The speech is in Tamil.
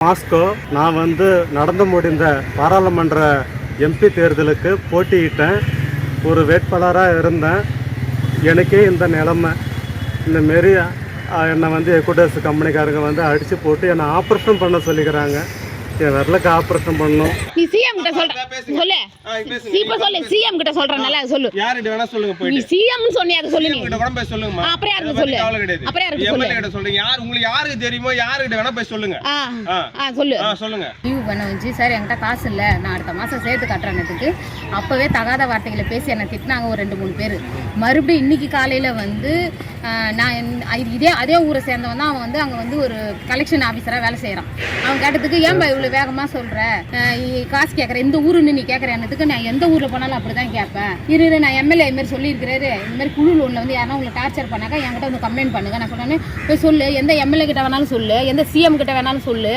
மாஸ்கோ. நான் நடந்து முடிந்த பாராளுமன்ற எம்பி தேர்தலுக்கு போட்டியிட்டேன். ஒரு வேட்பாளராக இருந்தேன். எனக்கே இந்த நிலைமை. இந்தமாரி என்னை எக்குடஸ் கம்பெனிக்காரங்க அடித்து போட்டு என்னை ஆப்ரேஷன் பண்ண சொல்லிக்கிறாங்க. என் விரலுக்கு ஆப்ரேஷன் பண்ணணும். நீ சிஎம் கிட்ட சொல்லு. இப்ப சொல்லு, சிஎம் கிட்ட சொல்றனால சொல்லு. யார்கிட்ட வேணா சொல்லுங்க. போய் நீ சிஎம் சொன்னியா அதை சொல்லு. நீ கிட்ட கூட போய் சொல்லுங்கமா. அப்புறம் யாருக்கு சொல்லு. அப்புறம் யாருக்கு சொல்லு. எம்எல்ஏ கிட்ட சொல்லுங்க. யார் உங்களுக்கு யாருக்கு தெரியுமோ யார்கிட்ட வேணா போய் சொல்லுங்க. சொல்லு. சொல்லுங்க. லீவ் பண்ண வச்சு சார் என்கிட்ட காசு இல்லை, நான் அடுத்த மாதம் சேர்த்து கட்டுறதுக்கு அப்போவே தகாத வார்த்தைகளை பேசி என்னை திட்டினாங்க ஒரு 2-3 பேர். மறுபடியும் இன்னைக்கு காலையில் நான் அதே ஊரை சேர்ந்தவன் தான். அவன் அங்கே ஒரு கலெக்ஷன் ஆஃபீஸராக வேலை செய்கிறான். அவன் கேட்டதுக்கு ஏன்பா இவ்வளோ வேகமாக சொல்கிற, காசு கேட்குறேன், இந்த ஊருன்னு நீ கேட்குறேன்னதுக்கு நான் எந்த ஊரில் போனாலும் அப்படி தான் கேட்பேன். நான் எம்எல்ஏ இதுமாரி சொல்லியிருக்கிறாரு, இந்தமாதிரி குழு லோனில் யாரும் உங்களை டார்ச்சர் பண்ணாக்கா என்கிட்ட கம்ப்ளைண்ட் பண்ணுங்க. நான் சொன்னேன்னு போய் சொல்லு, எந்த எம்எல்ஏ கிட்ட வேணாலும் சொல்லு, எந்த சிஎம் கிட்ட வேணாலும் சொல்லு.